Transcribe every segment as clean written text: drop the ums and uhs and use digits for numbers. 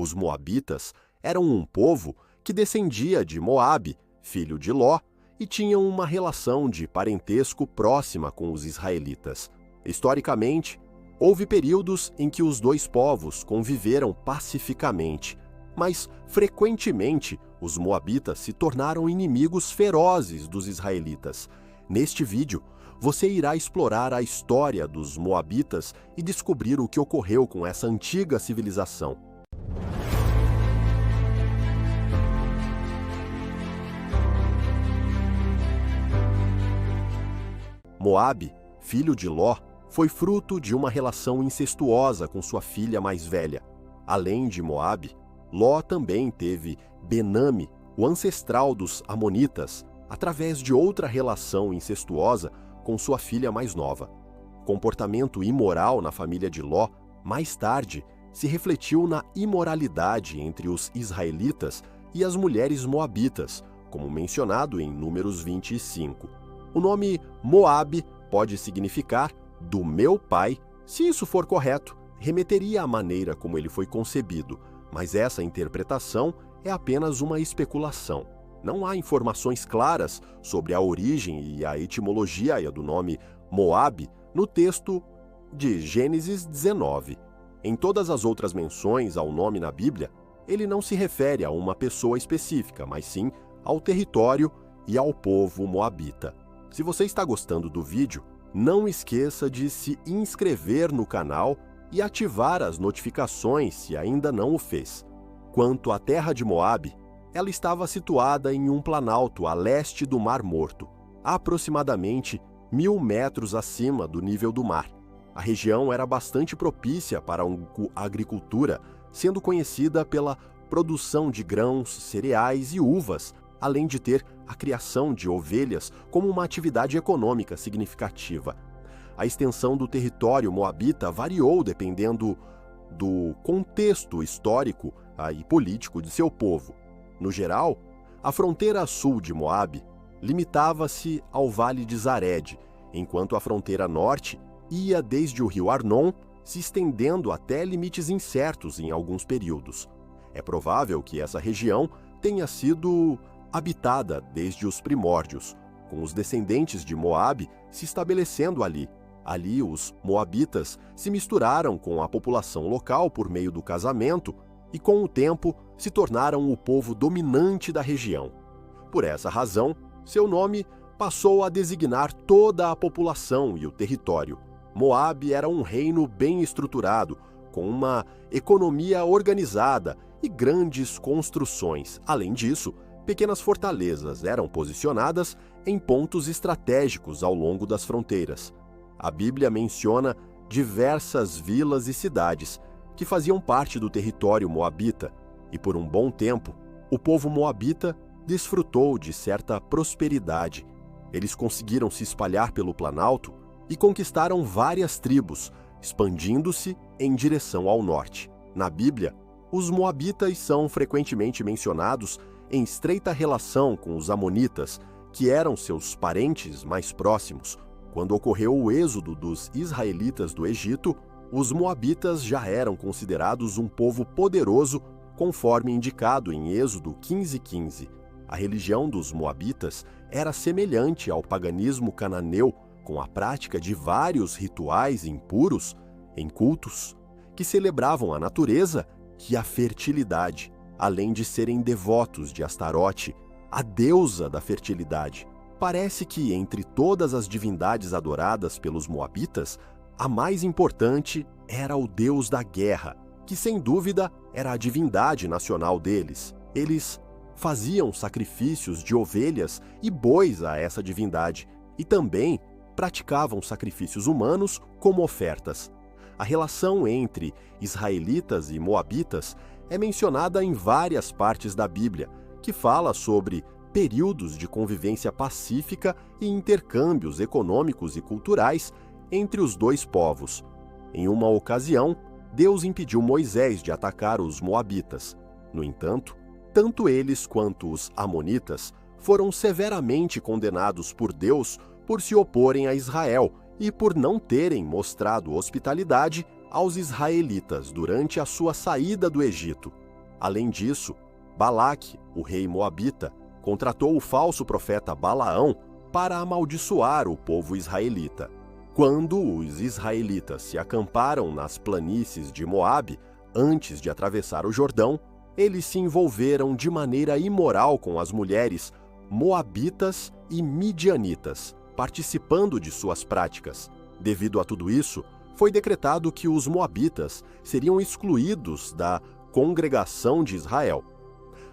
Os moabitas eram um povo que descendia de Moabe, filho de Ló, e tinham uma relação de parentesco próxima com os israelitas. Historicamente, houve períodos em que os dois povos conviveram pacificamente, mas, frequentemente, os moabitas se tornaram inimigos ferozes dos israelitas. Neste vídeo, você irá explorar a história dos moabitas e descobrir o que ocorreu com essa antiga civilização. Moabe, filho de Ló, foi fruto de uma relação incestuosa com sua filha mais velha. Além de Moabe, Ló também teve Benami, o ancestral dos Amonitas, através de outra relação incestuosa com sua filha mais nova. O comportamento imoral na família de Ló, mais tarde, se refletiu na imoralidade entre os israelitas e as mulheres moabitas, como mencionado em Números 25. O nome Moabe pode significar do meu pai. Se isso for correto, remeteria à maneira como ele foi concebido, mas essa interpretação é apenas uma especulação. Não há informações claras sobre a origem e a etimologia do nome Moabe no texto de Gênesis 19. Em todas as outras menções ao nome na Bíblia, ele não se refere a uma pessoa específica, mas sim ao território e ao povo moabita. Se você está gostando do vídeo, não esqueça de se inscrever no canal e ativar as notificações se ainda não o fez. Quanto à terra de Moabe, ela estava situada em um planalto a leste do Mar Morto, aproximadamente 1000 metros acima do nível do mar. A região era bastante propícia para a agricultura, sendo conhecida pela produção de grãos, cereais e uvas, além de ter a criação de ovelhas como uma atividade econômica significativa. A extensão do território moabita variou dependendo do contexto histórico e político de seu povo. No geral, a fronteira sul de Moabe limitava-se ao Vale de Zared, enquanto a fronteira norte ia desde o rio Arnon, se estendendo até limites incertos em alguns períodos. É provável que essa região tenha sido habitada desde os primórdios, com os descendentes de Moabe se estabelecendo ali. Ali, os moabitas se misturaram com a população local por meio do casamento e, com o tempo, se tornaram o povo dominante da região. Por essa razão, seu nome passou a designar toda a população e o território. Moabe era um reino bem estruturado, com uma economia organizada e grandes construções. Além disso, pequenas fortalezas eram posicionadas em pontos estratégicos ao longo das fronteiras. A Bíblia menciona diversas vilas e cidades que faziam parte do território moabita, e por um bom tempo, o povo moabita desfrutou de certa prosperidade. Eles conseguiram se espalhar pelo Planalto e conquistaram várias tribos, expandindo-se em direção ao norte. Na Bíblia, os moabitas são frequentemente mencionados em estreita relação com os amonitas, que eram seus parentes mais próximos. Quando ocorreu o êxodo dos israelitas do Egito, os moabitas já eram considerados um povo poderoso, conforme indicado em Êxodo 15:15. A religião dos moabitas era semelhante ao paganismo cananeu, com a prática de vários rituais impuros em cultos que celebravam a natureza e a fertilidade, além de serem devotos de Astarote, a deusa da fertilidade. Parece que, entre todas as divindades adoradas pelos moabitas, a mais importante era o deus da guerra, que sem dúvida era a divindade nacional deles. Eles faziam sacrifícios de ovelhas e bois a essa divindade e também praticavam sacrifícios humanos como ofertas. A relação entre israelitas e moabitas é mencionada em várias partes da Bíblia, que fala sobre períodos de convivência pacífica e intercâmbios econômicos e culturais entre os dois povos. Em uma ocasião, Deus impediu Moisés de atacar os moabitas. No entanto, tanto eles quanto os amonitas foram severamente condenados por Deus por se oporem a Israel e por não terem mostrado hospitalidade aos israelitas durante a sua saída do Egito. Além disso, Balaque, o rei moabita, contratou o falso profeta Balaão para amaldiçoar o povo israelita. Quando os israelitas se acamparam nas planícies de Moabe, antes de atravessar o Jordão, eles se envolveram de maneira imoral com as mulheres moabitas e midianitas, participando de suas práticas. Devido a tudo isso, foi decretado que os moabitas seriam excluídos da congregação de Israel.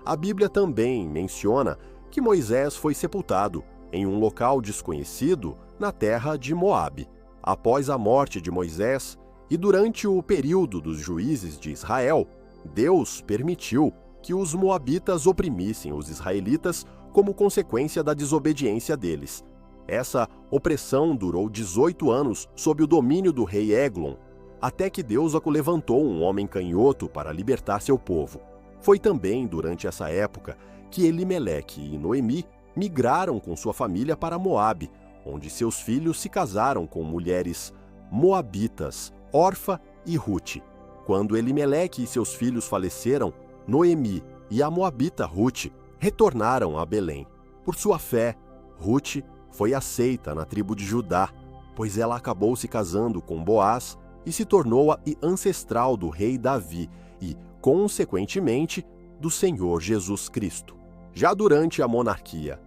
A Bíblia também menciona que Moisés foi sepultado em um local desconhecido na terra de Moabe. Após a morte de Moisés e durante o período dos juízes de Israel, Deus permitiu que os moabitas oprimissem os israelitas como consequência da desobediência deles. Essa opressão durou 18 anos sob o domínio do rei Eglon, até que Deus levantou um homem canhoto para libertar seu povo. Foi também durante essa época que Elimeleque e Noemi migraram com sua família para Moabe, onde seus filhos se casaram com mulheres moabitas, Orfa e Rute. Quando Elimeleque e seus filhos faleceram, Noemi e a moabita Rute retornaram a Belém. Por sua fé, Rute foi aceita na tribo de Judá, pois ela acabou se casando com Boaz e se tornou a ancestral do rei Davi e, consequentemente, do Senhor Jesus Cristo. Já durante a monarquia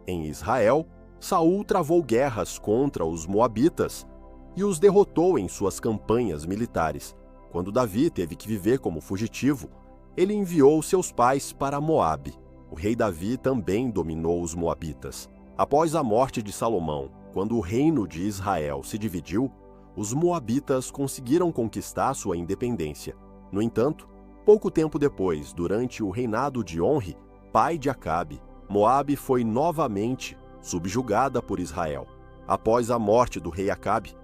em Israel, Saul travou guerras contra os moabitas e os derrotou em suas campanhas militares. Quando Davi teve que viver como fugitivo, ele enviou seus pais para Moabe. O rei Davi também dominou os moabitas. Após a morte de Salomão, quando o reino de Israel se dividiu, os moabitas conseguiram conquistar sua independência. No entanto, pouco tempo depois, durante o reinado de Onri, pai de Acabe, Moabe foi novamente subjugada por Israel. Após a morte do rei Acabe,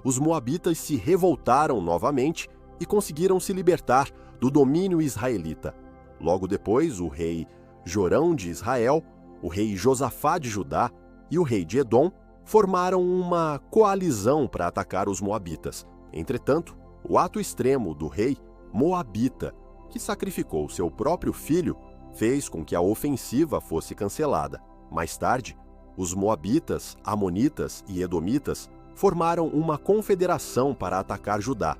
os moabitas se revoltaram novamente e conseguiram se libertar do domínio israelita. Logo depois, o rei Jorão de Israel, o rei Josafá de Judá e o rei de Edom formaram uma coalizão para atacar os moabitas. Entretanto, o ato extremo do rei moabita, que sacrificou seu próprio filho, fez com que a ofensiva fosse cancelada. Mais tarde, os moabitas, amonitas e edomitas formaram uma confederação para atacar Judá.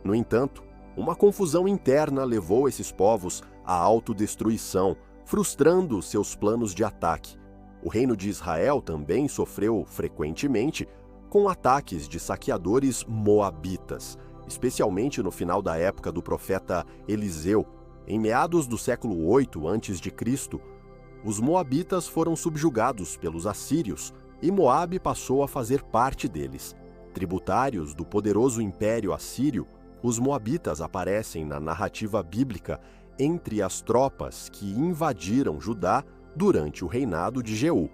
No entanto, uma confusão interna levou esses povos à autodestruição, frustrando seus planos de ataque. O reino de Israel também sofreu frequentemente com ataques de saqueadores moabitas, especialmente no final da época do profeta Eliseu. Em meados do século 8 a.C., os moabitas foram subjugados pelos assírios e Moabe passou a fazer parte deles. Tributários do poderoso império assírio, os moabitas aparecem na narrativa bíblica entre as tropas que invadiram Judá durante o reinado de Jeú.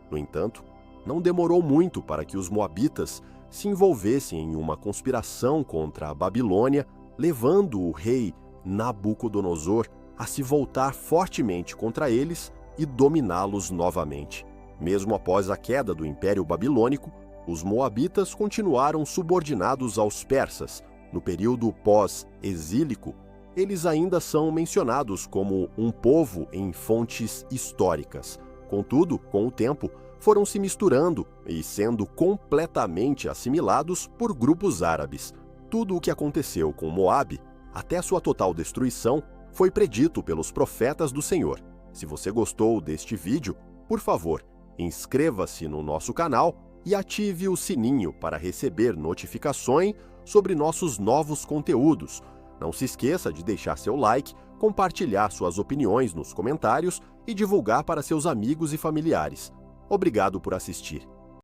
No entanto, não demorou muito para que os moabitas se envolvessem em uma conspiração contra a Babilônia, levando o rei Nabucodonosor a se voltar fortemente contra eles e dominá-los novamente. Mesmo após a queda do Império Babilônico, os moabitas continuaram subordinados aos persas. No período pós-exílico, eles ainda são mencionados como um povo em fontes históricas. Contudo, com o tempo, foram se misturando e sendo completamente assimilados por grupos árabes. Tudo o que aconteceu com Moabe, até sua total destruição, foi predito pelos profetas do Senhor. Se você gostou deste vídeo, por favor, inscreva-se no nosso canal e ative o sininho para receber notificações sobre nossos novos conteúdos. Não se esqueça de deixar seu like, compartilhar suas opiniões nos comentários e divulgar para seus amigos e familiares. Obrigado por assistir.